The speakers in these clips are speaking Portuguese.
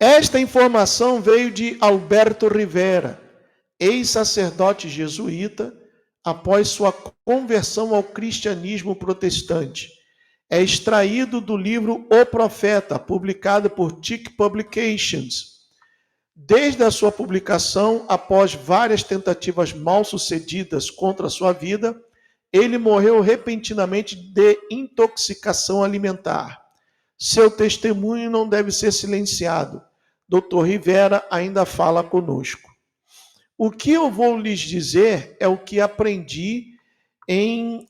Esta informação veio de Alberto Rivera, ex-sacerdote jesuíta, após sua conversão ao cristianismo protestante. É extraído do livro O Profeta, publicado por TIC Publications. Desde a sua publicação, após várias tentativas mal-sucedidas contra a sua vida, ele morreu repentinamente de intoxicação alimentar. Seu testemunho não deve ser silenciado. Dr. Rivera ainda fala conosco. O que eu vou lhes dizer é o que aprendi em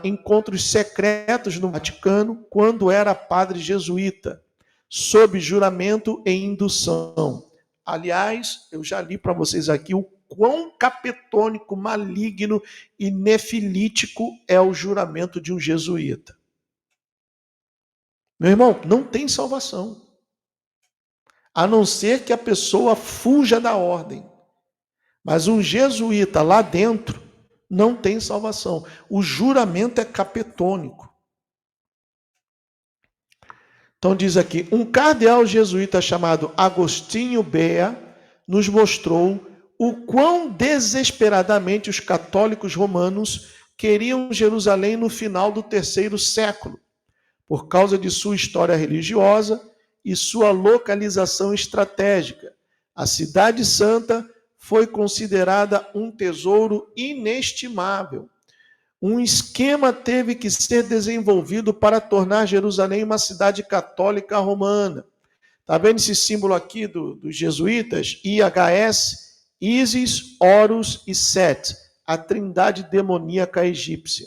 encontros secretos no Vaticano, quando era padre jesuíta, sob juramento e indução. Aliás, eu já li para vocês aqui o quão capetônico, maligno e nefilítico é o juramento de um jesuíta. Meu irmão, não tem salvação, a não ser que a pessoa fuja da ordem. Mas um jesuíta lá dentro não tem salvação. O juramento é capetônico. Então diz aqui, um cardeal jesuíta chamado Agostinho Bea nos mostrou o quão desesperadamente os católicos romanos queriam Jerusalém no final do terceiro século, por causa de sua história religiosa e sua localização estratégica. A Cidade Santa foi considerada um tesouro inestimável. Um esquema teve que ser desenvolvido para tornar Jerusalém uma cidade católica romana. Está vendo esse símbolo aqui dos jesuítas? IHS, Isis, Horus e Set, a trindade demoníaca egípcia.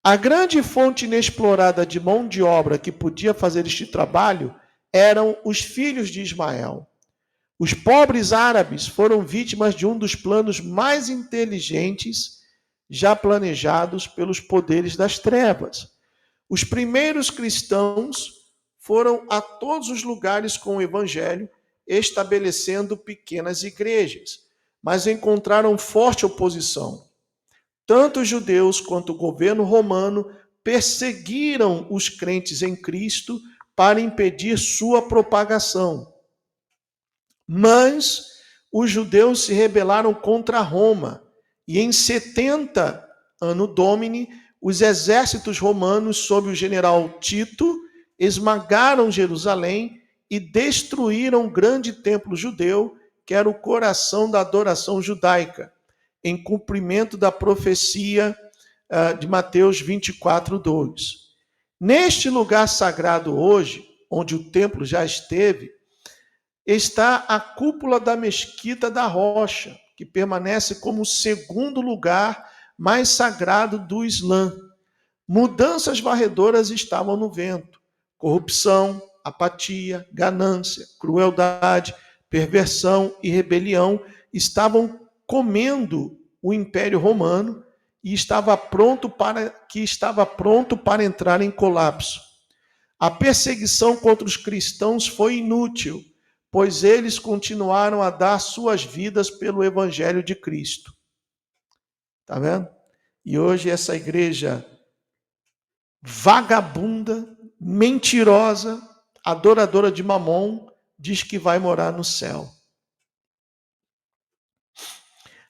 A grande fonte inexplorada de mão de obra que podia fazer este trabalho eram os filhos de Ismael. Os pobres árabes foram vítimas de um dos planos mais inteligentes já planejados pelos poderes das trevas. Os primeiros cristãos foram a todos os lugares com o evangelho, estabelecendo pequenas igrejas, mas encontraram forte oposição. Tanto os judeus quanto o governo romano perseguiram os crentes em Cristo para impedir sua propagação. Mas os judeus se rebelaram contra Roma, e em 70 Anno Domini, os exércitos romanos, sob o general Tito, esmagaram Jerusalém e destruíram o grande templo judeu, que era o coração da adoração judaica, em cumprimento da profecia de Mateus 24, 2. Neste lugar sagrado hoje, onde o templo já esteve, está a cúpula da Mesquita da Rocha, que permanece como o segundo lugar mais sagrado do Islã. Mudanças varredoras estavam no vento. Corrupção, apatia, ganância, crueldade, perversão e rebelião estavam comendo o Império Romano e estava pronto para entrar em colapso. A perseguição contra os cristãos foi inútil, pois eles continuaram a dar suas vidas pelo Evangelho de Cristo. Está vendo? E hoje essa igreja vagabunda, mentirosa, adoradora de Mamon, diz que vai morar no céu.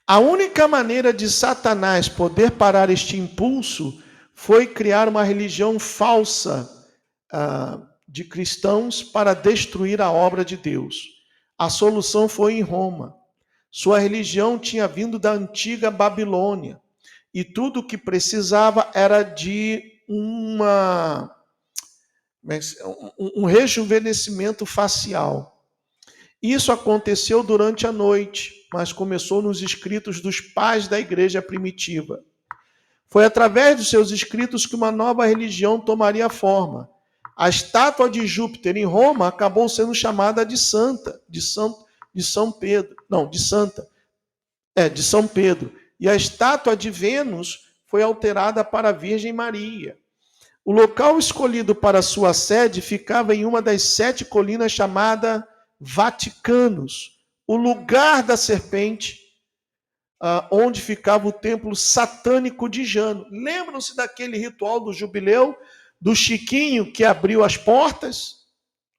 A única maneira de Satanás poder parar este impulso foi criar uma religião falsa de cristãos para destruir a obra de Deus. A solução foi em Roma. Sua religião tinha vindo da antiga Babilônia e tudo o que precisava era de um rejuvenescimento facial. Isso aconteceu durante a noite, mas começou nos escritos dos pais da igreja primitiva. Foi através dos seus escritos que uma nova religião tomaria forma. A estátua de Júpiter em Roma acabou sendo chamada de Santa, de São Pedro. E a estátua de Vênus foi alterada para a Virgem Maria. O local escolhido para sua sede ficava em uma das 7 colinas chamada Vaticanos, o lugar da serpente, onde ficava o templo satânico de Jano. Lembram-se daquele ritual do jubileu, do Chiquinho que abriu as portas?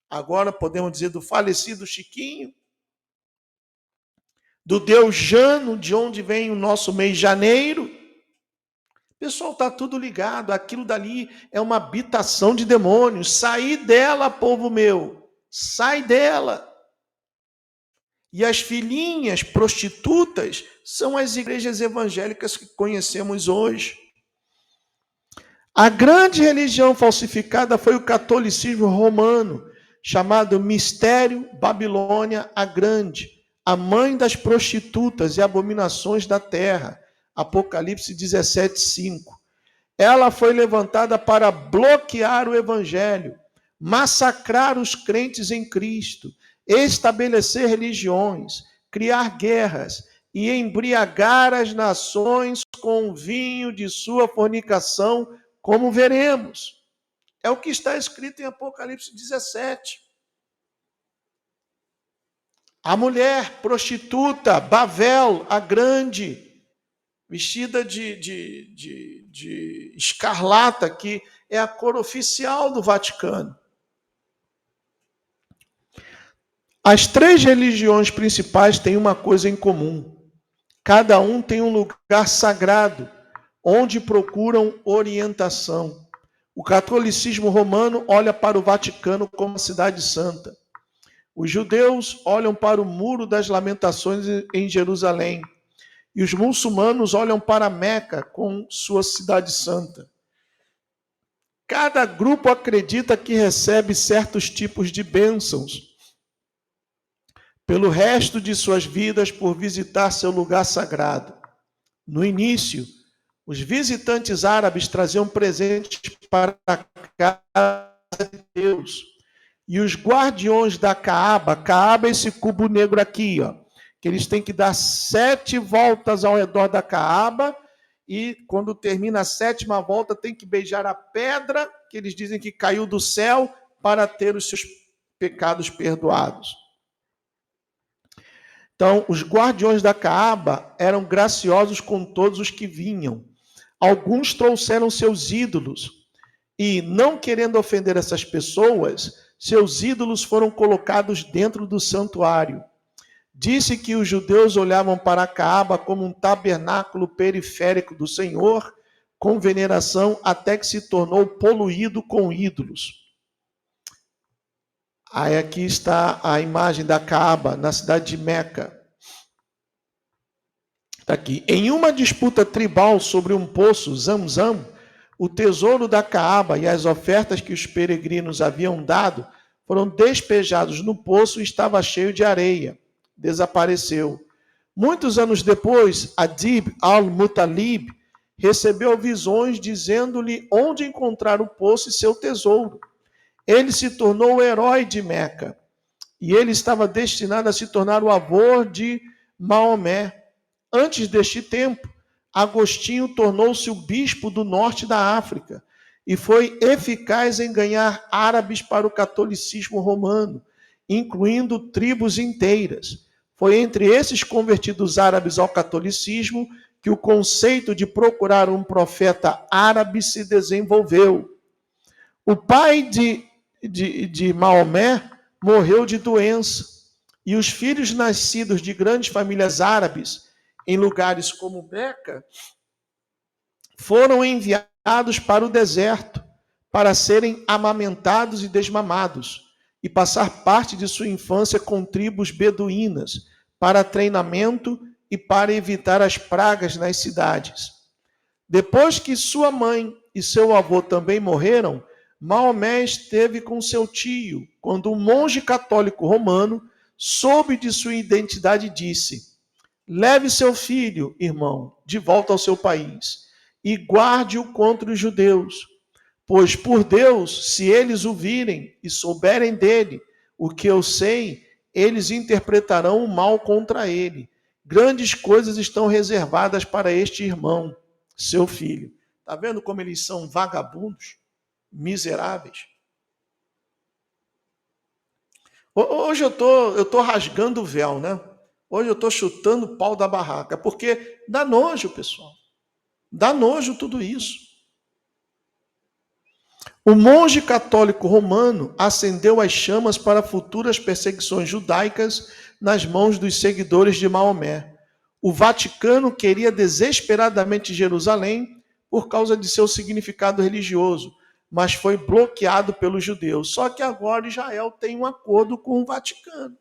agora podemos dizer do falecido Chiquinho, do Deus Jano, de onde vem o nosso mês de janeiro. Pessoal, está tudo ligado. Aquilo dali é uma habitação de demônios. Sai dela, povo meu. Sai dela. E as filhinhas prostitutas são as igrejas evangélicas que conhecemos hoje. A grande religião falsificada foi o catolicismo romano, chamado Mistério Babilônia a Grande, a mãe das prostitutas e abominações da terra. Apocalipse 17:5. Ela foi levantada para bloquear o evangelho, massacrar os crentes em Cristo, estabelecer religiões, criar guerras e embriagar as nações com o vinho de sua fornicação, como veremos. É o que está escrito em Apocalipse 17. A mulher prostituta, Babel, a grande, vestida de escarlata, que é a cor oficial do Vaticano. As três religiões principais têm uma coisa em comum. Cada um tem um lugar sagrado, onde procuram orientação. O catolicismo romano olha para o Vaticano como a cidade santa. Os judeus olham para o Muro das Lamentações em Jerusalém. E os muçulmanos olham para Meca com sua cidade santa. Cada grupo acredita que recebe certos tipos de bênçãos pelo resto de suas vidas por visitar seu lugar sagrado. No início, os visitantes árabes traziam presentes para a casa de Deus. E os guardiões da Caaba é esse cubo negro aqui, ó, que eles têm que dar 7 voltas ao redor da Caaba, e quando termina a 7ª volta tem que beijar a pedra, que eles dizem que caiu do céu, para ter os seus pecados perdoados. Então, os guardiões da Caaba eram graciosos com todos os que vinham. Alguns trouxeram seus ídolos e, não querendo ofender essas pessoas, seus ídolos foram colocados dentro do santuário. Disse que os judeus olhavam para a Caaba como um tabernáculo periférico do Senhor, com veneração, até que se tornou poluído com ídolos. Aí aqui está a imagem da Caaba, na cidade de Meca. Está aqui. Em uma disputa tribal sobre um poço, Zamzam, o tesouro da Caaba e as ofertas que os peregrinos haviam dado foram despejados no poço e estava cheio de areia. Desapareceu. Muitos anos depois, Adib al-Mutalib recebeu visões dizendo-lhe onde encontrar o poço e seu tesouro. Ele se tornou o herói de Meca, e ele estava destinado a se tornar o avô de Maomé. Antes deste tempo, Agostinho tornou-se o bispo do norte da África e foi eficaz em ganhar árabes para o catolicismo romano, incluindo tribos inteiras. Foi entre esses convertidos árabes ao catolicismo que o conceito de procurar um profeta árabe se desenvolveu. O pai de Maomé morreu de doença, e os filhos nascidos de grandes famílias árabes em lugares como Meca foram enviados para o deserto para serem amamentados e desmamados e passar parte de sua infância com tribos beduínas para treinamento e para evitar as pragas nas cidades. Depois que sua mãe e seu avô também morreram, Maomé esteve com seu tio, quando um monge católico romano soube de sua identidade e disse: leve seu filho, irmão, de volta ao seu país e guarde-o contra os judeus, pois por Deus, se eles o virem e souberem dele o que eu sei, eles interpretarão o mal contra ele. Grandes coisas estão reservadas para este irmão, seu filho. Está vendo como eles são vagabundos? Miseráveis. Hoje eu tô rasgando o véu, né? Hoje eu estou chutando o pau da barraca, porque dá nojo, pessoal. Dá nojo tudo isso. O monge católico romano acendeu as chamas para futuras perseguições judaicas nas mãos dos seguidores de Maomé. O Vaticano queria desesperadamente Jerusalém por causa de seu significado religioso, mas foi bloqueado pelos judeus. Só que agora Israel tem um acordo com o Vaticano.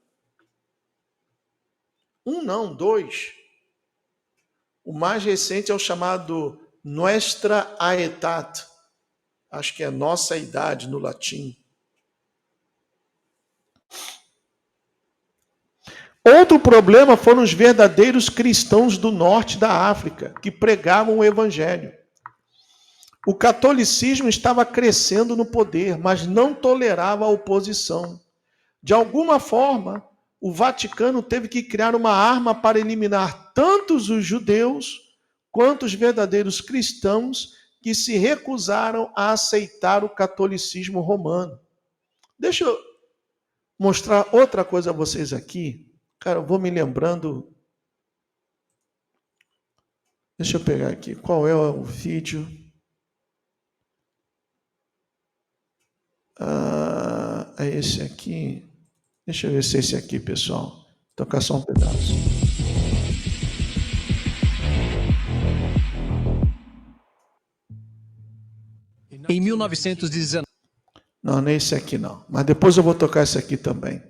Não, dois. O mais recente é o chamado Nuestra Aetat. Acho que é nossa idade no latim. Outro problema foram os verdadeiros cristãos do norte da África, que pregavam o evangelho. O catolicismo estava crescendo no poder, mas não tolerava a oposição. De alguma forma, o Vaticano teve que criar uma arma para eliminar tanto os judeus quanto os verdadeiros cristãos que se recusaram a aceitar o catolicismo romano. Deixa eu mostrar outra coisa a vocês aqui. Cara, eu vou me lembrando. Deixa eu pegar aqui. Qual é o vídeo? É esse aqui. Deixa eu ver se é esse aqui, pessoal. Vou tocar só um pedaço. Em 1919. Não, nem esse aqui não. Mas depois eu vou tocar esse aqui também.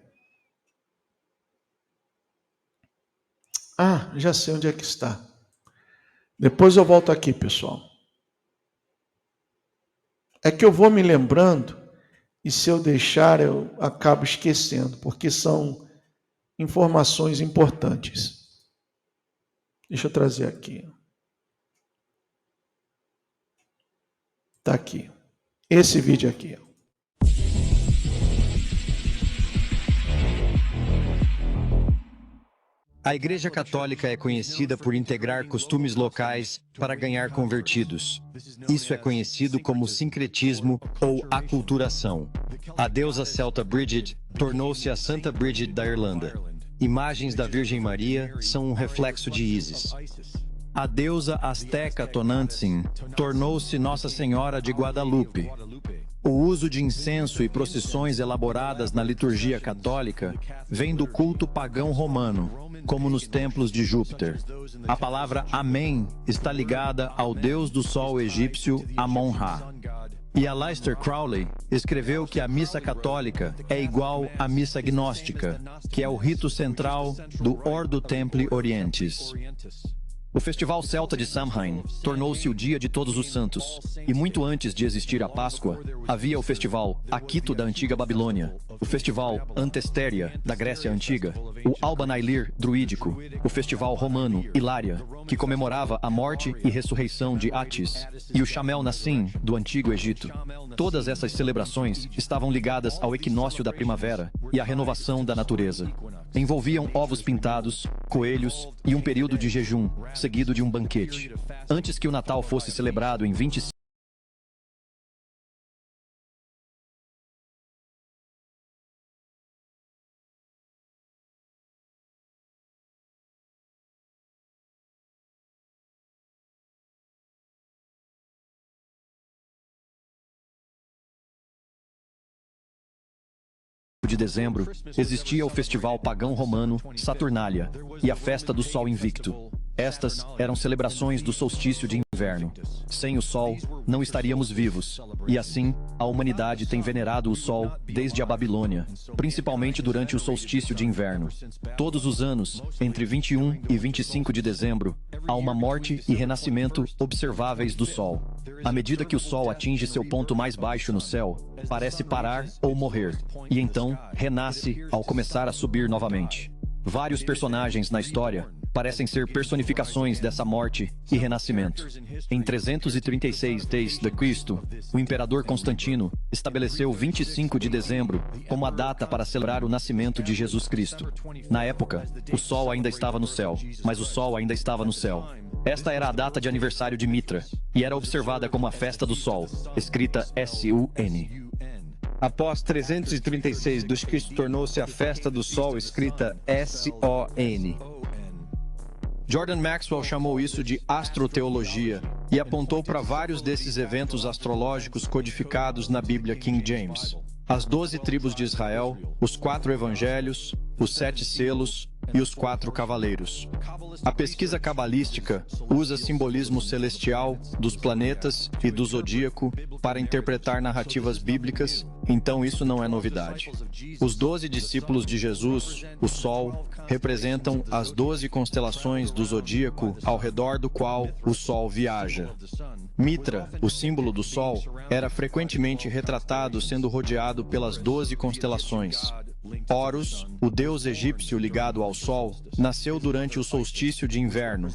Já sei onde é que está. Depois eu volto aqui, pessoal. É que eu vou me lembrando e se eu deixar eu acabo esquecendo, porque são informações importantes. Deixa eu trazer aqui. Está aqui. Esse vídeo aqui. A Igreja Católica é conhecida por integrar costumes locais para ganhar convertidos. Isso é conhecido como sincretismo ou aculturação. A deusa celta Brígid tornou-se a Santa Brígid da Irlanda. Imagens da Virgem Maria são um reflexo de Ísis. A deusa asteca Tonantzin tornou-se Nossa Senhora de Guadalupe. O uso de incenso e procissões elaboradas na liturgia católica vem do culto pagão romano, como nos templos de Júpiter. A palavra Amém está ligada ao deus do sol egípcio Amon-Ra. E Aleister Crowley escreveu que a missa católica é igual à missa gnóstica, que é o rito central do Ordo Templi Orientis. O Festival Celta de Samhain tornou-se o Dia de Todos os Santos, e muito antes de existir a Páscoa, havia o Festival Aquito da Antiga Babilônia, o Festival Antestéria da Grécia Antiga, o Albanailir druídico, o Festival Romano Hilária, que comemorava a morte e ressurreição de Atis, e o Chamel Nassim do Antigo Egito. Todas essas celebrações estavam ligadas ao equinócio da primavera e à renovação da natureza. Envolviam ovos pintados, coelhos e um período de jejum, seguido de um banquete. Antes que o Natal fosse celebrado em 25 de dezembro, existia o festival pagão romano Saturnália e a festa do Sol Invicto. Estas eram celebrações do solstício de inverno. Sem o Sol, não estaríamos vivos, e assim, a humanidade tem venerado o Sol desde a Babilônia, principalmente durante o solstício de inverno. Todos os anos, entre 21 e 25 de dezembro, há uma morte e renascimento observáveis do Sol. À medida que o Sol atinge seu ponto mais baixo no céu, parece parar ou morrer, e então renasce ao começar a subir novamente. Vários personagens na história parecem ser personificações dessa morte e renascimento. Em 336 d.C., o imperador Constantino estabeleceu 25 de dezembro como a data para celebrar o nascimento de Jesus Cristo. Na época, o Sol ainda estava no céu, mas o Sol ainda estava no céu. Esta era a data de aniversário de Mitra, e era observada como a Festa do Sol, escrita S-U-N. Após 336 d.C., tornou-se a Festa do Sol, escrita S-O-N. Jordan Maxwell chamou isso de astroteologia, e apontou para vários desses eventos astrológicos codificados na Bíblia King James. As 12 tribos de Israel, os 4 evangelhos, os 7 selos e os 4 cavaleiros. A pesquisa cabalística usa simbolismo celestial dos planetas e do zodíaco para interpretar narrativas bíblicas, então isso não é novidade. Os 12 discípulos de Jesus, o Sol, representam as 12 constelações do zodíaco ao redor do qual o Sol viaja. Mitra, o símbolo do Sol, era frequentemente retratado sendo rodeado pelas 12 constelações. Horus, o deus egípcio ligado ao Sol, nasceu durante o solstício de inverno.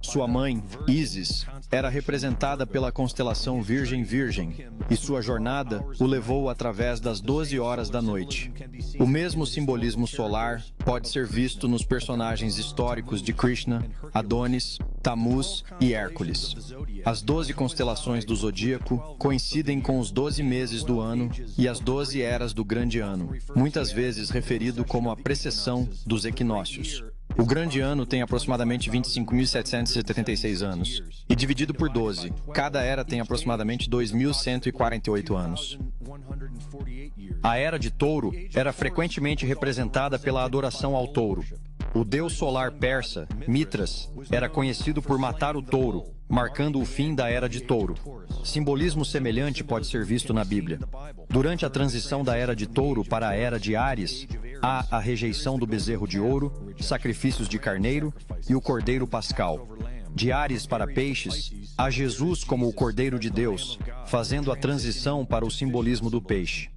Sua mãe, Ísis, era representada pela constelação Virgem-Virgem, e sua jornada o levou através das 12 horas da noite. O mesmo simbolismo solar pode ser visto nos personagens históricos de Krishna, Adonis, Tammuz e Hércules. As 12 constelações do zodíaco coincidem com os 12 meses do ano e as 12 eras do grande ano, muitas vezes referido como a precessão dos equinócios. O grande ano tem aproximadamente 25.776 anos, e dividido por 12, cada era tem aproximadamente 2.148 anos. A era de Touro era frequentemente representada pela adoração ao touro. O deus solar persa, Mitras, era conhecido por matar o touro, marcando o fim da era de Touro. Simbolismo semelhante pode ser visto na Bíblia. Durante a transição da era de Touro para a era de Áries, há a rejeição do bezerro de ouro, sacrifícios de carneiro e o cordeiro pascal. De Áries para Peixes, há Jesus como o Cordeiro de Deus, fazendo a transição para o simbolismo do peixe.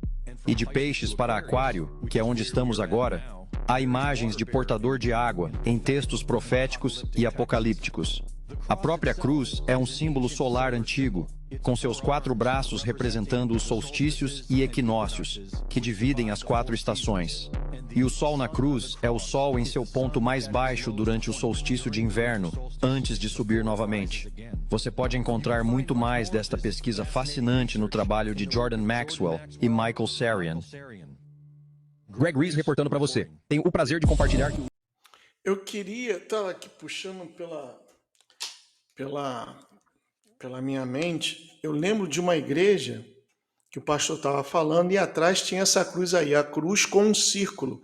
E de Peixes para Aquário, que é onde estamos agora, há imagens de portador de água em textos proféticos e apocalípticos. A própria cruz é um símbolo solar antigo, com seus 4 braços representando os solstícios e equinócios, que dividem as 4 estações. E o sol na cruz é o sol em seu ponto mais baixo durante o solstício de inverno, antes de subir novamente. Você pode encontrar muito mais desta pesquisa fascinante no trabalho de Jordan Maxwell e Michael Sarian. Greg Reese reportando para você. Tenho o prazer de compartilhar. Eu queria, estava aqui puxando pela minha mente, eu lembro de uma igreja que o pastor estava falando e atrás tinha essa cruz aí, a cruz com um círculo,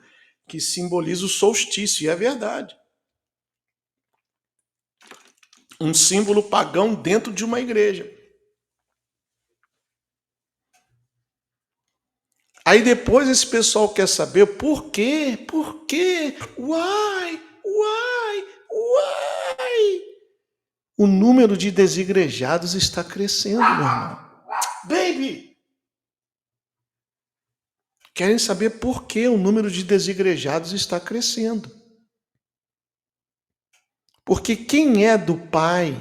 que simboliza o solstício, e é verdade. Um símbolo pagão dentro de uma igreja. Aí depois esse pessoal quer saber por quê? Por quê? Uai! O número de desigrejados está crescendo, meu irmão. Baby! Querem saber por que o número de desigrejados está crescendo. Porque quem é do Pai,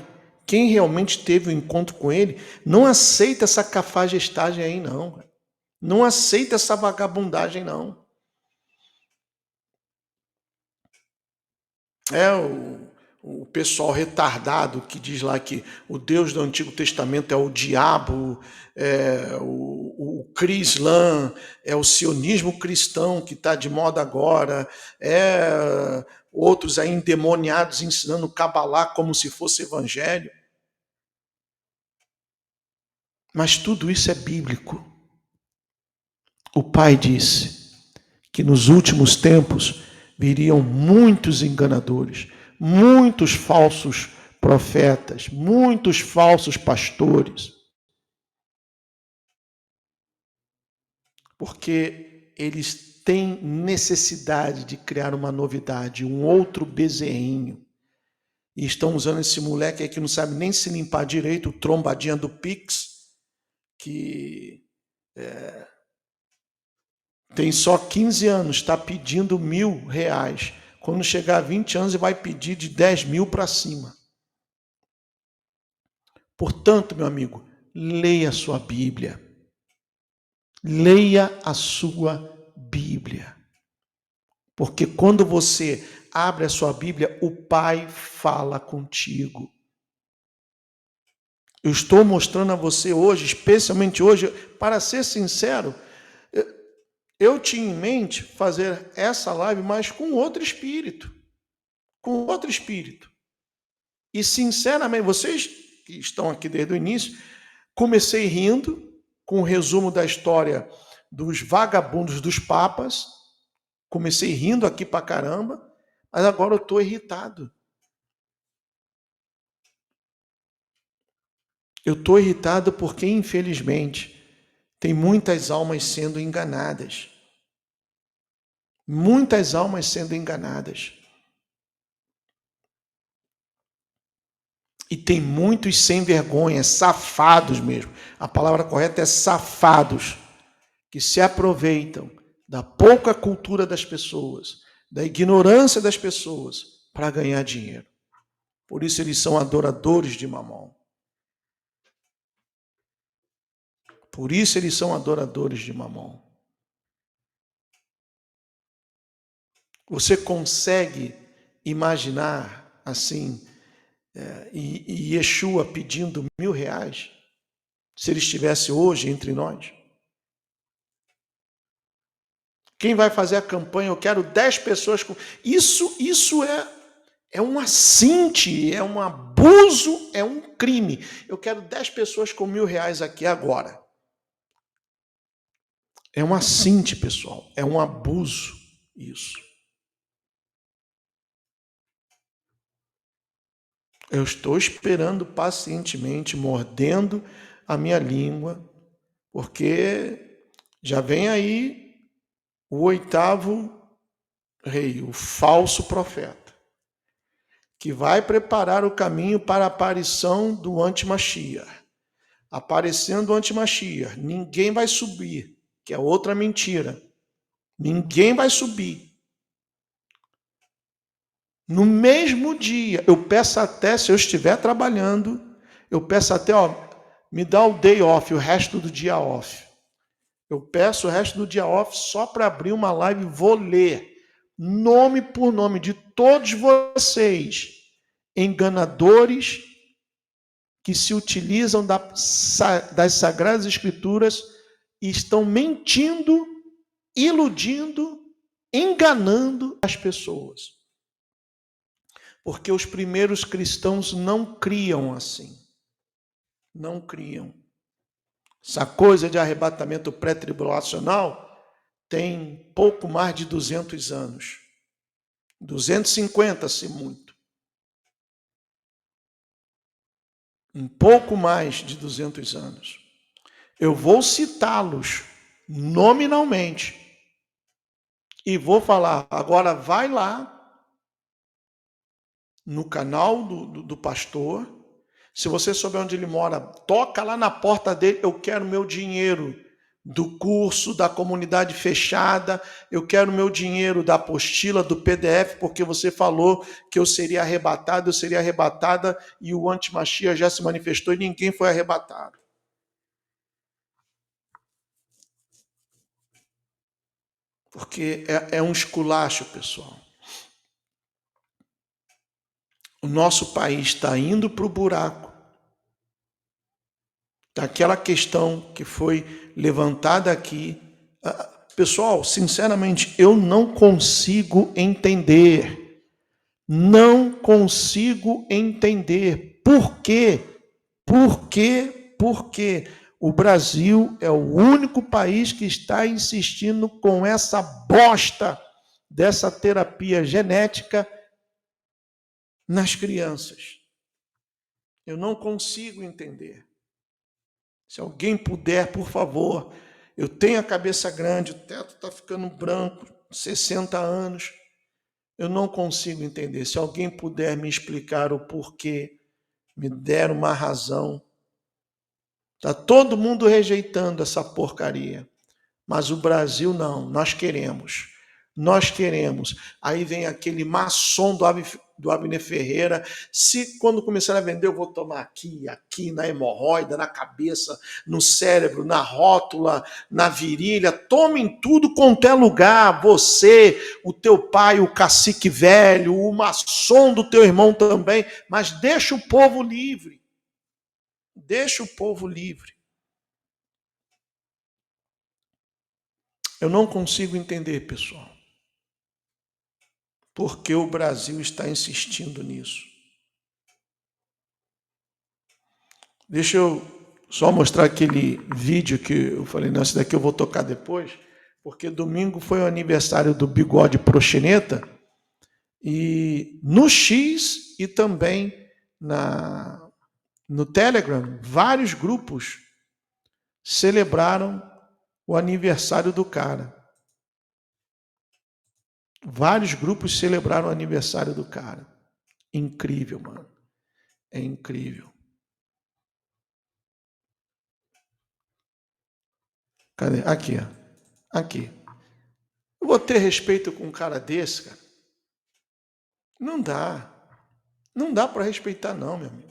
quem realmente teve o encontro com Ele, não aceita essa cafajestagem aí, não. Não aceita essa vagabundagem, não. É o pessoal retardado que diz lá que o Deus do Antigo Testamento é o diabo, é o Crislã, é o sionismo cristão que está de moda agora, é outros aí endemoniados ensinando Cabalá como se fosse evangelho. Mas tudo isso é bíblico. O Pai disse que nos últimos tempos viriam muitos enganadores, muitos falsos profetas, muitos falsos pastores. Porque eles têm necessidade de criar uma novidade, um outro bezerrinho. E estão usando esse moleque aí que não sabe nem se limpar direito, o trombadinha do Pix, que tem só 15 anos, está pedindo R$1.000. Quando chegar a 20 anos, ele vai pedir de 10 mil para cima. Portanto, meu amigo, leia a sua Bíblia. Leia a sua Bíblia. Porque quando você abre a sua Bíblia, o Pai fala contigo. Eu estou mostrando a você hoje, especialmente hoje, para ser sincero, eu tinha em mente fazer essa live, mas com outro espírito. Com outro espírito. E, sinceramente, vocês que estão aqui desde o início, comecei rindo com o resumo da história dos vagabundos dos papas, comecei rindo aqui pra caramba, mas agora eu estou irritado. Eu estou irritado porque, infelizmente, tem muitas almas sendo enganadas. Muitas almas sendo enganadas. E tem muitos sem vergonha, safados mesmo. A palavra correta é safados, que se aproveitam da pouca cultura das pessoas, da ignorância das pessoas, para ganhar dinheiro. Por isso eles são adoradores de Mamon. Por isso eles são adoradores de Mamon. Você consegue imaginar assim, e Yeshua pedindo R$1.000, se ele estivesse hoje entre nós? Quem vai fazer a campanha? Eu quero 10 pessoas com... Isso é um assinte, é um abuso, é um crime. Eu quero 10 pessoas com R$1.000 aqui agora. É um assinte, pessoal. É um abuso isso. Eu estou esperando pacientemente, mordendo a minha língua, porque já vem aí o 8º rei, o falso profeta, que vai preparar o caminho para a aparição do anti-Mashiach. Aparecendo o anti-Mashiach, ninguém vai subir, que é outra mentira. Ninguém vai subir. No mesmo dia, eu peço até, se eu estiver trabalhando, eu peço até, me dá o day off, o resto do dia off. Eu peço o resto do dia off só para abrir uma live, vou ler nome por nome de todos vocês, enganadores que se utilizam das Sagradas Escrituras e estão mentindo, iludindo, enganando as pessoas. Porque os primeiros cristãos não criam assim. Não criam. Essa coisa de arrebatamento pré-tribulacional tem pouco mais de 200 anos. 250, se muito. Um pouco mais de 200 anos. Eu vou citá-los nominalmente. E vou falar, agora vai lá no canal do pastor. Se você souber onde ele mora, toca lá na porta dele, eu quero meu dinheiro do curso, da comunidade fechada, eu quero meu dinheiro da apostila, do PDF, porque você falou que eu seria arrebatada, e o anti-Mashiach já se manifestou e ninguém foi arrebatado. Porque é um esculacho, pessoal. O nosso país está indo para o buraco. Daquela questão que foi levantada aqui. Pessoal, sinceramente, eu não consigo entender. Não consigo entender. Por quê? Por quê? Porque o Brasil é o único país que está insistindo com essa bosta dessa terapia genética nas crianças. Eu não consigo entender. Se alguém puder, por favor, eu tenho a cabeça grande, o teto está ficando branco, 60 anos, eu não consigo entender. Se alguém puder me explicar o porquê, me der uma razão. Está todo mundo rejeitando essa porcaria, mas o Brasil não, nós queremos. Nós queremos. Aí vem aquele maçom do Abner Ferreira. Se quando começar a vender, eu vou tomar aqui, na hemorroida, na cabeça, no cérebro, na rótula, na virilha. Tome em tudo quanto é lugar. Você, o teu pai, o cacique velho, o maçom do teu irmão também. Mas deixa o povo livre. Deixa o povo livre. Eu não consigo entender, pessoal. Porque o Brasil está insistindo nisso. Deixa eu só mostrar aquele vídeo que eu falei, não, esse daqui eu vou tocar depois, porque domingo foi o aniversário do Bigode Proxeneta, e no X e também no Telegram, vários grupos celebraram o aniversário do cara. Vários grupos celebraram o aniversário do cara. Incrível, mano. É incrível. Cadê? Aqui, ó. Aqui. Eu vou ter respeito com um cara desse, cara? Não dá. Não dá para respeitar, não, meu amigo.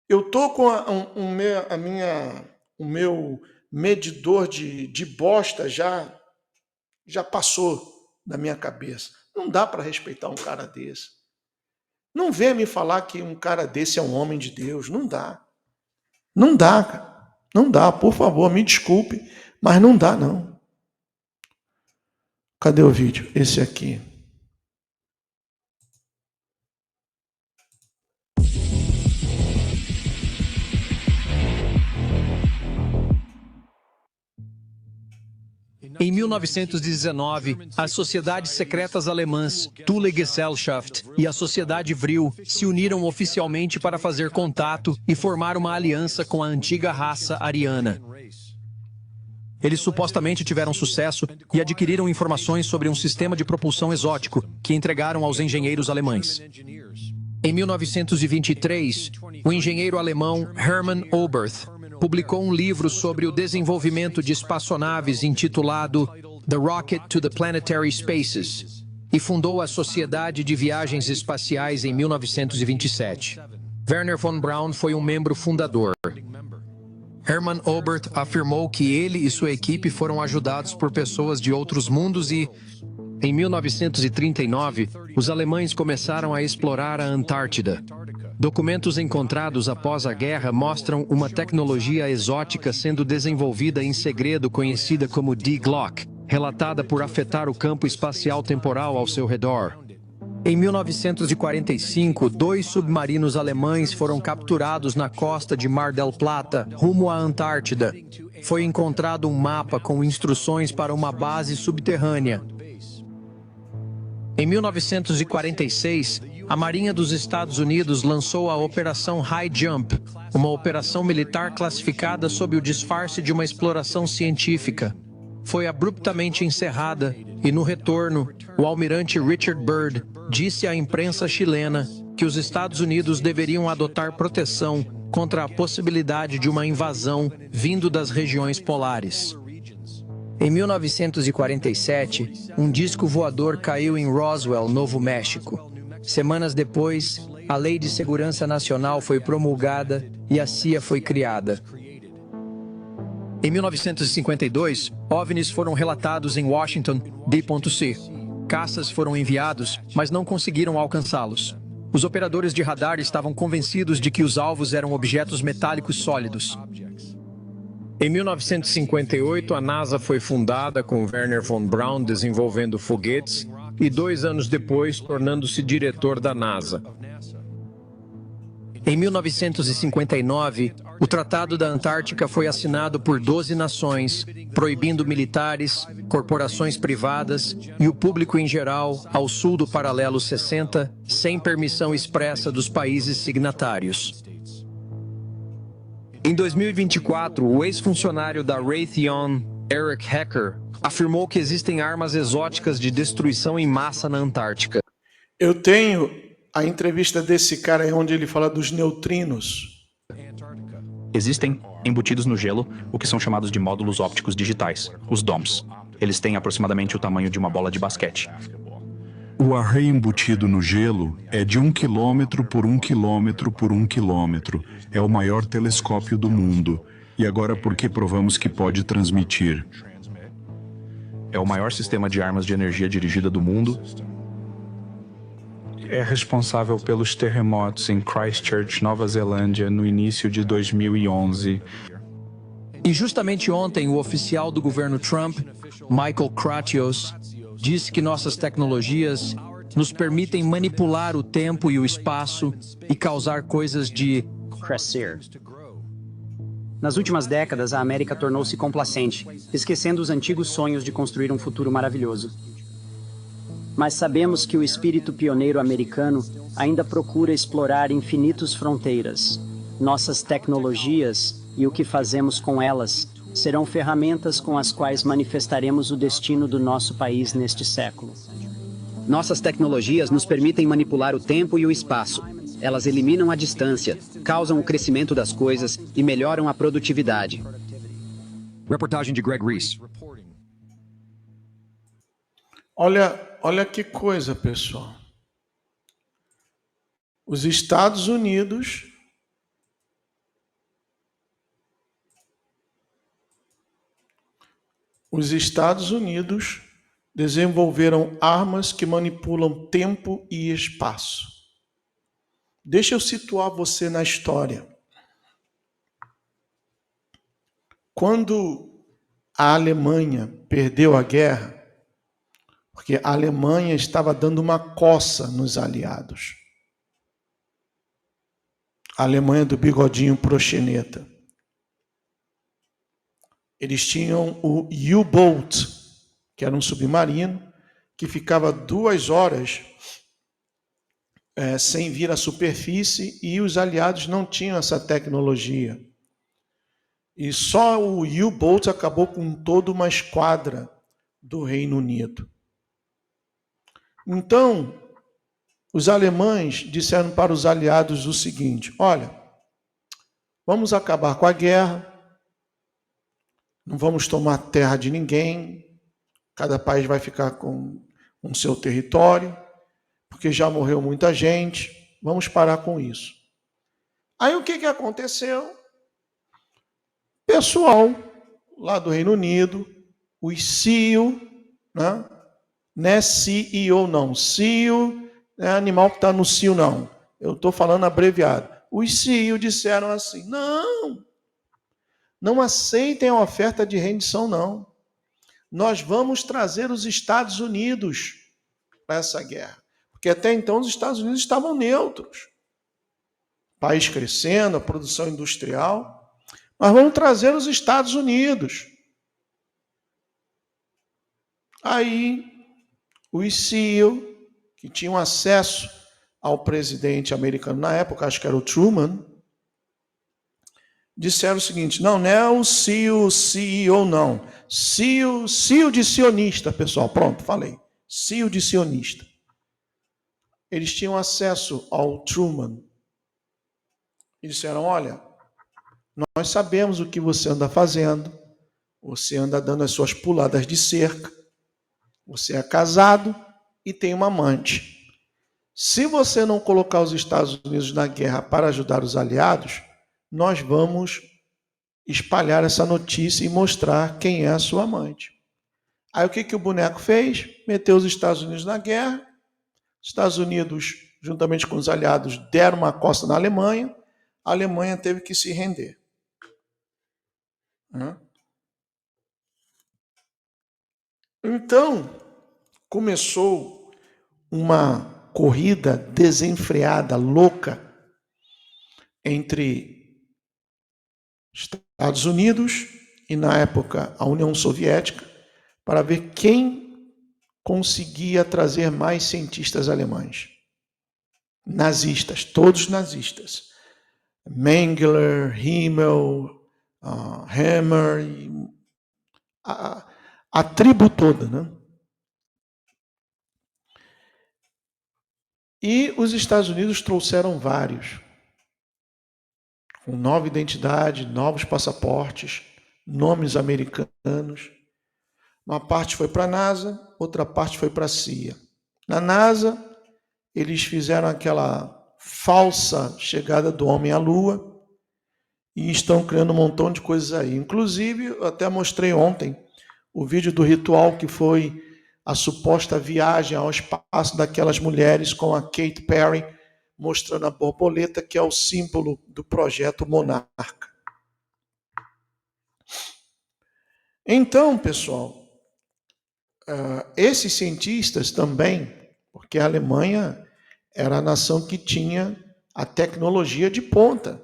Eu tô com o meu medidor de bosta já passou da minha cabeça. Não dá para respeitar um cara desse. Não venha me falar que um cara desse é um homem de Deus. Não dá. Não dá, cara. Não dá, por favor, me desculpe, mas não dá, não. Cadê o vídeo? Esse aqui. Em 1919, as sociedades secretas alemãs Thule Gesellschaft e a Sociedade Vril se uniram oficialmente para fazer contato e formar uma aliança com a antiga raça ariana. Eles supostamente tiveram sucesso e adquiriram informações sobre um sistema de propulsão exótico que entregaram aos engenheiros alemães. Em 1923, o engenheiro alemão Hermann Oberth publicou um livro sobre o desenvolvimento de espaçonaves intitulado The Rocket to the Planetary Spaces e fundou a Sociedade de Viagens Espaciais em 1927. Wernher von Braun foi um membro fundador. Hermann Oberth afirmou que ele e sua equipe foram ajudados por pessoas de outros mundos e, em 1939, os alemães começaram a explorar a Antártida. Documentos encontrados após a guerra mostram uma tecnologia exótica sendo desenvolvida em segredo conhecida como D-Glock, relatada por afetar o campo espacial temporal ao seu redor. Em 1945, 2 submarinos alemães foram capturados na costa de Mar del Plata, rumo à Antártida. Foi encontrado um mapa com instruções para uma base subterrânea. Em 1946, a Marinha dos Estados Unidos lançou a Operação High Jump, uma operação militar classificada sob o disfarce de uma exploração científica. Foi abruptamente encerrada e, no retorno, o almirante Richard Byrd disse à imprensa chilena que os Estados Unidos deveriam adotar proteção contra a possibilidade de uma invasão vindo das regiões polares. Em 1947, um disco voador caiu em Roswell, Novo México. Semanas depois, a Lei de Segurança Nacional foi promulgada e a CIA foi criada. Em 1952, OVNIs foram relatados em Washington, D.C. Caças foram enviados, mas não conseguiram alcançá-los. Os operadores de radar estavam convencidos de que os alvos eram objetos metálicos sólidos. Em 1958, a NASA foi fundada com Wernher von Braun desenvolvendo foguetes e 2 anos depois tornando-se diretor da NASA. Em 1959, o Tratado da Antártica foi assinado por 12 nações, proibindo militares, corporações privadas e o público em geral ao sul do paralelo 60, sem permissão expressa dos países signatários. Em 2024, o ex-funcionário da Raytheon, Eric Hecker, afirmou que existem armas exóticas de destruição em massa na Antártica. Eu tenho a entrevista desse cara onde ele fala dos neutrinos. Existem, embutidos no gelo, o que são chamados de módulos ópticos digitais, os DOMs. Eles têm aproximadamente o tamanho de uma bola de basquete. O array embutido no gelo é de 1 quilômetro por 1 quilômetro por 1 quilômetro. É o maior telescópio do mundo. E agora por que provamos que pode transmitir? É o maior sistema de armas de energia dirigida do mundo. É responsável pelos terremotos em Christchurch, Nova Zelândia, no início de 2011. E justamente ontem, o oficial do governo Trump, Michael Kratios, disse que nossas tecnologias nos permitem manipular o tempo e o espaço e causar coisas de crescer. Nas últimas décadas, a América tornou-se complacente, esquecendo os antigos sonhos de construir um futuro maravilhoso. Mas sabemos que o espírito pioneiro americano ainda procura explorar infinitas fronteiras. Nossas tecnologias e o que fazemos com elas serão ferramentas com as quais manifestaremos o destino do nosso país neste século. Nossas tecnologias nos permitem manipular o tempo e o espaço. Elas eliminam a distância, causam o crescimento das coisas e melhoram a produtividade. Reportagem de Greg Reese. Olha que coisa, pessoal. Os Estados Unidos desenvolveram armas que manipulam tempo e espaço. Deixa eu situar você na história. Quando a Alemanha perdeu a guerra, porque a Alemanha estava dando uma coça nos aliados. A Alemanha do bigodinho proxeneta. Eles tinham o U-Boat, que era um submarino, que ficava 2 horas sem vir à superfície, e os aliados não tinham essa tecnologia. E só o U-Boat acabou com toda uma esquadra do Reino Unido. Então, os alemães disseram para os aliados o seguinte: olha, vamos acabar com a guerra, não vamos tomar terra de ninguém, cada país vai ficar com o seu território, porque já morreu muita gente, vamos parar com isso. Aí o que aconteceu? Pessoal lá do Reino Unido, os CEO, né? Não é CEO não, CEO não é animal que está no cio não, eu estou falando abreviado. Os CEO disseram assim: não aceitem a oferta de rendição não, nós vamos trazer os Estados Unidos para essa guerra, porque até então os Estados Unidos estavam neutros, país crescendo, a produção industrial, nós vamos trazer os Estados Unidos. Aí os CEO, que tinham acesso ao presidente americano na época, acho que era o Truman, disseram o seguinte: não é o CEO não, CEO de sionista, pessoal, pronto, falei, CEO de sionista. Eles tinham acesso ao Truman e disseram: olha, nós sabemos o que você anda fazendo, você anda dando as suas puladas de cerca, você é casado e tem uma amante. Se você não colocar os Estados Unidos na guerra para ajudar os aliados, nós vamos espalhar essa notícia e mostrar quem é a sua amante. Aí o que o boneco fez? Meteu os Estados Unidos na guerra. Os Estados Unidos, juntamente com os aliados, deram uma costa na Alemanha. A Alemanha teve que se render. Então, começou uma corrida desenfreada, louca, entre Estados Unidos e, na época, a União Soviética, para ver quem conseguia trazer mais cientistas alemães. Nazistas, todos nazistas. Mengele, Himmel, Hammer, a tribo toda, né? E os Estados Unidos trouxeram vários, com nova identidade, novos passaportes, nomes americanos. Uma parte foi para a NASA, outra parte foi para a CIA. Na NASA, eles fizeram aquela falsa chegada do homem à Lua e estão criando um montão de coisas aí. Inclusive, eu até mostrei ontem o vídeo do ritual que foi a suposta viagem ao espaço daquelas mulheres com a Katy Perry mostrando a borboleta, que é o símbolo do projeto Monarca. Então, pessoal, esses cientistas também, porque a Alemanha era a nação que tinha a tecnologia de ponta.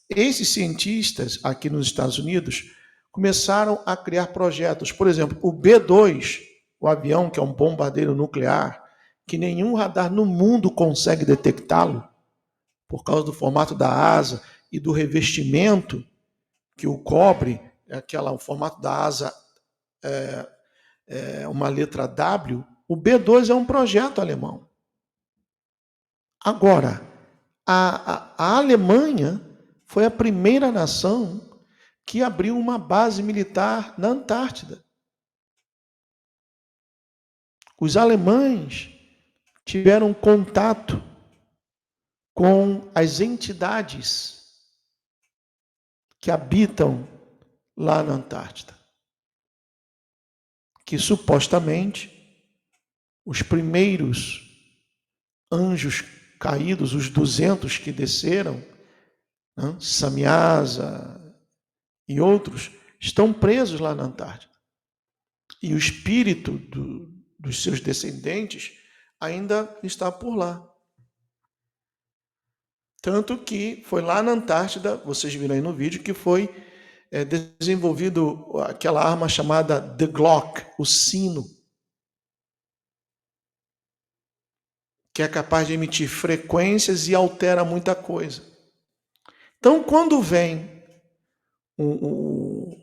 Esses cientistas aqui nos Estados Unidos começaram a criar projetos. Por exemplo, o B-2, o avião que é um bombardeiro nuclear, que nenhum radar no mundo consegue detectá-lo, por causa do formato da asa e do revestimento que o cobre, o formato da asa é uma letra W, o B-2 é um projeto alemão. Agora, a Alemanha foi a primeira nação que abriu uma base militar na Antártida. Os alemães tiveram contato com as entidades que habitam lá na Antártida, que supostamente os primeiros anjos caídos, os 200 que desceram, né, Samyaza e outros, estão presos lá na Antártida. E o espírito dos seus descendentes ainda está por lá. Tanto que foi lá na Antártida, vocês viram aí no vídeo, que foi desenvolvido aquela arma chamada The Glock, o sino, que é capaz de emitir frequências e altera muita coisa. Então, quando vem um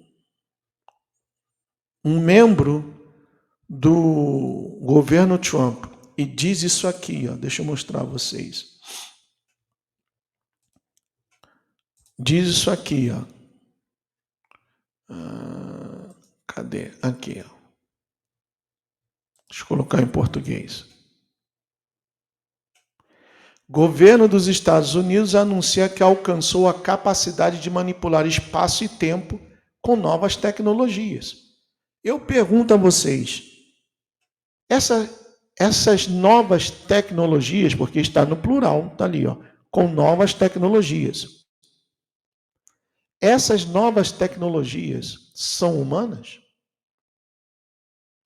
membro do governo Trump e diz isso aqui, ó, deixa eu mostrar a vocês. Diz isso aqui, ó. Cadê? Aqui, ó. Deixa eu colocar em português. Governo dos Estados Unidos anuncia que alcançou a capacidade de manipular espaço e tempo com novas tecnologias. Eu pergunto a vocês, essas novas tecnologias, porque está no plural, está ali, ó, com novas tecnologias. Essas novas tecnologias são humanas?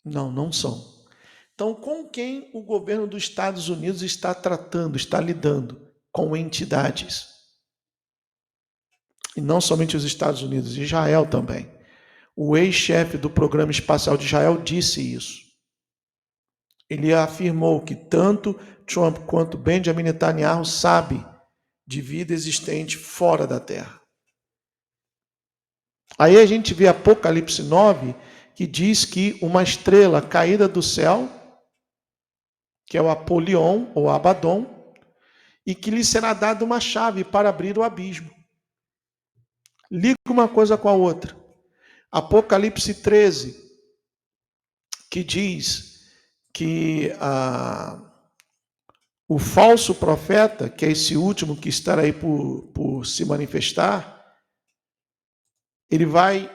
Não, não são. Então, com quem o governo dos Estados Unidos está tratando, está lidando? Com entidades. E não somente os Estados Unidos, Israel também. O ex-chefe do programa espacial de Israel disse isso. Ele afirmou que tanto Trump quanto Benjamin Netanyahu sabem de vida existente fora da Terra. Aí a gente vê Apocalipse 9, que diz que uma estrela caída do céu, que é o Apolion ou Abaddon, e que lhe será dada uma chave para abrir o abismo. Liga uma coisa com a outra. Apocalipse 13, que diz que o falso profeta, que é esse último que estará aí por se manifestar, ele vai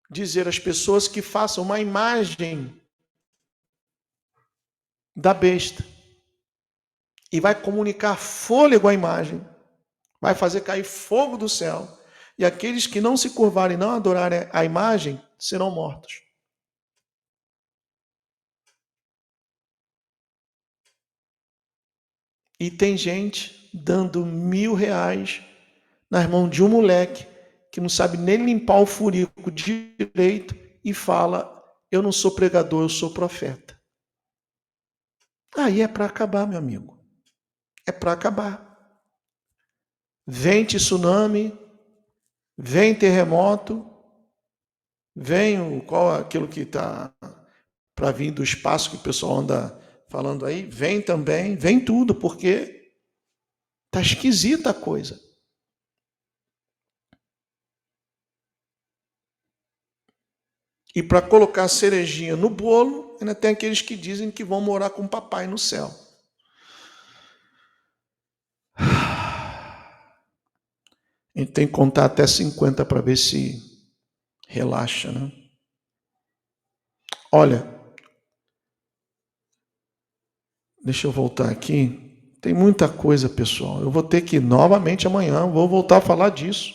dizer às pessoas que façam uma imagem da besta e vai comunicar fôlego à imagem, vai fazer cair fogo do céu, e aqueles que não se curvarem e não adorarem a imagem serão mortos. E tem gente dando R$1.000 nas mãos de um moleque que não sabe nem limpar o furico direito e fala, eu não sou pregador, eu sou profeta. Aí é para acabar, meu amigo. É para acabar. Vem tsunami, vem terremoto, vem aquilo que está para vir do espaço que o pessoal anda falando aí, vem também, vem tudo, porque está esquisita a coisa. E para colocar a cerejinha no bolo, ainda tem aqueles que dizem que vão morar com o papai no céu. A gente tem que contar até 50 para ver se relaxa, né? Olha, deixa eu voltar aqui. Tem muita coisa, pessoal. Eu vou ter que ir novamente amanhã, vou voltar a falar disso.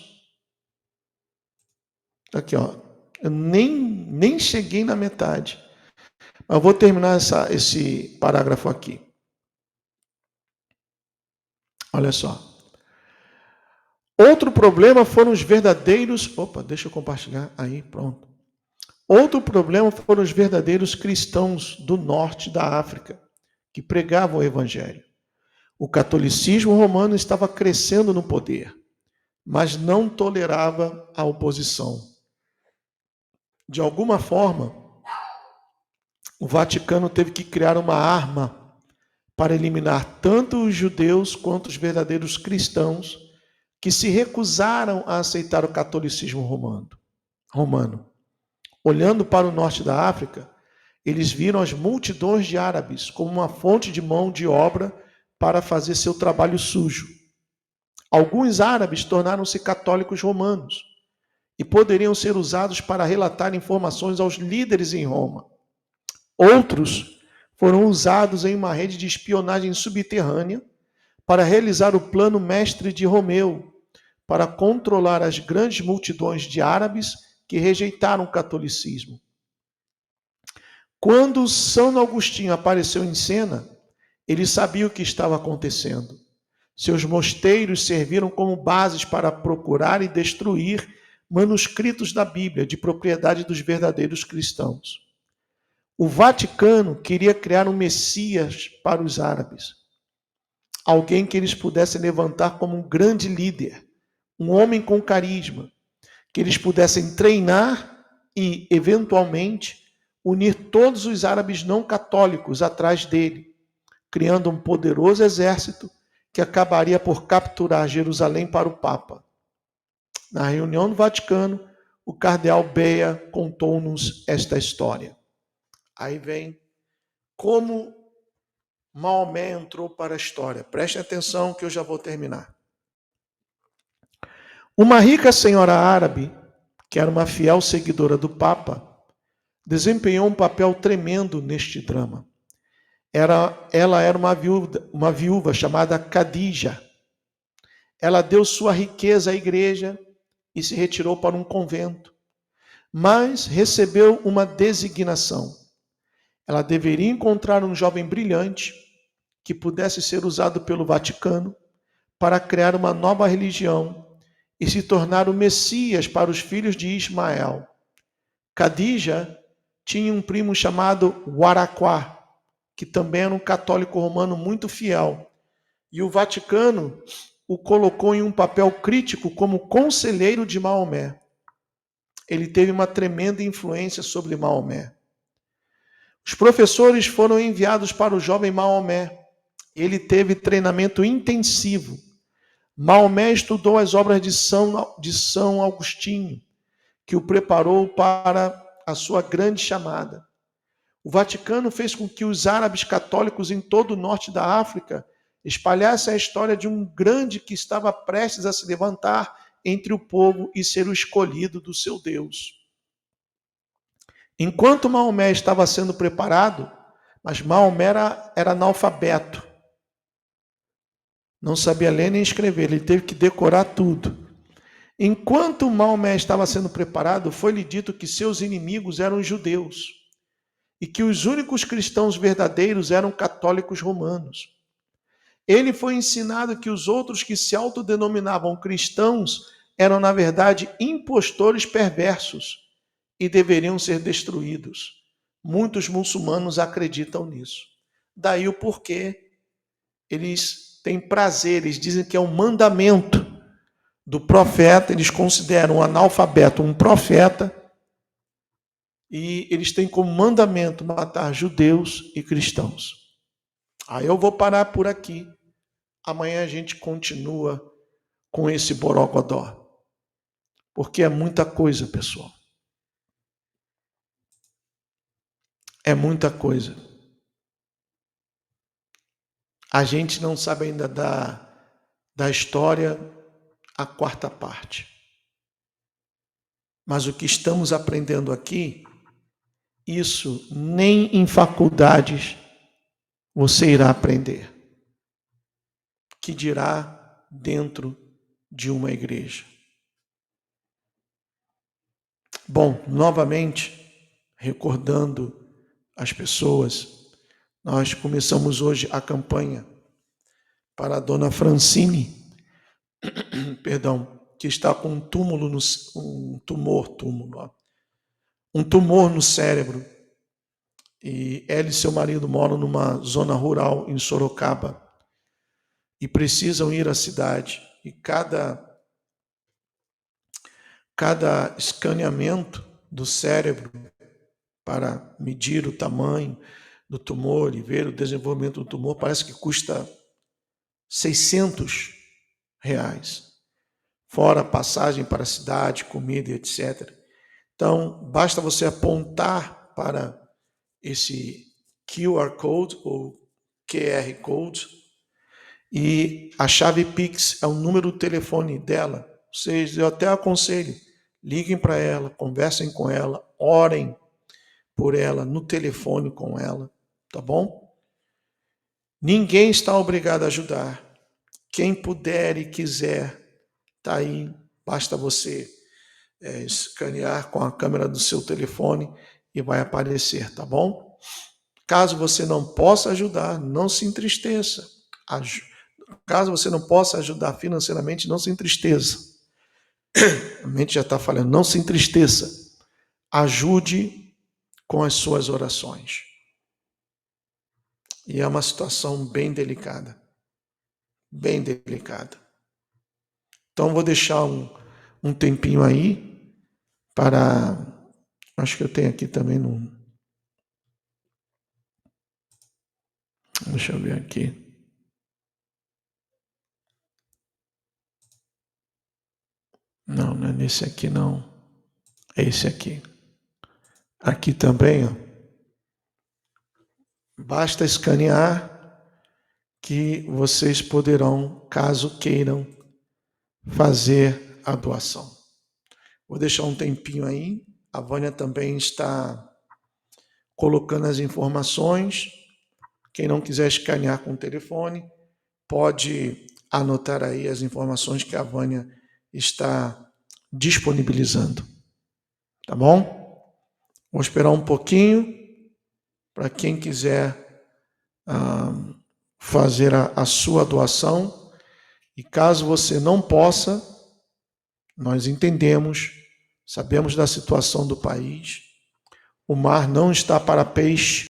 Aqui, ó. Eu nem cheguei na metade. Mas eu vou terminar esse parágrafo aqui. Olha só. Outro problema foram os verdadeiros... Opa, deixa eu compartilhar aí, pronto. Outro problema foram os verdadeiros cristãos do norte da África, que pregavam o evangelho. O catolicismo romano estava crescendo no poder, mas não tolerava a oposição. De alguma forma, o Vaticano teve que criar uma arma para eliminar tanto os judeus quanto os verdadeiros cristãos que se recusaram a aceitar o catolicismo romano. Olhando para o norte da África, eles viram as multidões de árabes como uma fonte de mão de obra para fazer seu trabalho sujo. Alguns árabes tornaram-se católicos romanos e poderiam ser usados para relatar informações aos líderes em Roma. Outros foram usados em uma rede de espionagem subterrânea para realizar o plano mestre de Romeu, para controlar as grandes multidões de árabes que rejeitaram o catolicismo. Quando São Agostinho apareceu em cena, ele sabia o que estava acontecendo. Seus mosteiros serviram como bases para procurar e destruir manuscritos da Bíblia de propriedade dos verdadeiros cristãos. O Vaticano queria criar um Messias para os árabes, alguém que eles pudessem levantar como um grande líder, um homem com carisma, que eles pudessem treinar e, eventualmente, unir todos os árabes não católicos atrás dele, criando um poderoso exército que acabaria por capturar Jerusalém para o Papa. Na reunião do Vaticano, o cardeal Bea contou-nos esta história. Aí vem como Maomé entrou para a história. Prestem atenção que eu já vou terminar. Uma rica senhora árabe, que era uma fiel seguidora do Papa, desempenhou um papel tremendo neste drama. Ela era uma viúva chamada Khadija. Ela deu sua riqueza à igreja e se retirou para um convento, mas recebeu uma designação. Ela deveria encontrar um jovem brilhante que pudesse ser usado pelo Vaticano para criar uma nova religião e se tornar o Messias para os filhos de Ismael. Khadija tinha um primo chamado Waraquá, que também era um católico romano muito fiel, e o Vaticano o colocou em um papel crítico como conselheiro de Maomé. Ele teve uma tremenda influência sobre Maomé. Os professores foram enviados para o jovem Maomé. Ele teve treinamento intensivo. Maomé estudou as obras de São Agostinho, que o preparou para a sua grande chamada. O Vaticano fez com que os árabes católicos em todo o norte da África espalhassem a história de um grande que estava prestes a se levantar entre o povo e ser o escolhido do seu Deus. Enquanto Maomé estava sendo preparado, mas Maomé era analfabeto, não sabia ler nem escrever, ele teve que decorar tudo. Enquanto Maomé estava sendo preparado, foi-lhe dito que seus inimigos eram os judeus e que os únicos cristãos verdadeiros eram católicos romanos. Ele foi ensinado que os outros que se autodenominavam cristãos eram, na verdade, impostores perversos e deveriam ser destruídos. Muitos muçulmanos acreditam nisso. Daí o porquê eles têm prazer, eles dizem que é um mandamento do profeta, eles consideram o analfabeto um profeta e eles têm como mandamento matar judeus e cristãos. Aí eu vou parar por aqui. Amanhã a gente continua com esse borogodó. Porque é muita coisa, pessoal. É muita coisa. A gente não sabe ainda da história a quarta parte. Mas o que estamos aprendendo aqui, isso nem em faculdades você irá aprender. Que dirá dentro de uma igreja. Bom, novamente, recordando as pessoas, nós começamos hoje a campanha para a dona Francine, perdão, que está com um tumor no cérebro. E ela e seu marido moram numa zona rural em Sorocaba e precisam ir à cidade. E cada escaneamento do cérebro para medir o tamanho do tumor e ver o desenvolvimento do tumor parece que custa R$600, fora passagem para a cidade, comida e etc. Então, basta você apontar para esse QR Code ou QR Code e a chave Pix é o número do telefone dela. Vocês, eu até aconselho, liguem para ela, conversem com ela, orem por ela no telefone com ela, tá bom? Ninguém está obrigado a ajudar. Quem puder e quiser, tá aí, basta você escanear com a câmera do seu telefone e vai aparecer, tá bom? Caso você não possa ajudar, não se entristeça. Caso você não possa ajudar financeiramente, não se entristeça. A mente já está falando, não se entristeça. Ajude com as suas orações. E é uma situação bem delicada. Bem delicada. Então, vou deixar um tempinho aí para... Acho que eu tenho aqui também no... Deixa eu ver aqui. Não, não é nesse aqui não. É esse aqui. Aqui também, ó. Basta escanear que vocês poderão, caso queiram, fazer a doação. Vou deixar um tempinho aí. A Vânia também está colocando as informações. Quem não quiser escanear com o telefone, pode anotar aí as informações que a Vânia está disponibilizando. Tá bom? Vou esperar um pouquinho para quem quiser fazer a sua doação. E caso você não possa, nós entendemos, sabemos da situação do país, o mar não está para peixe,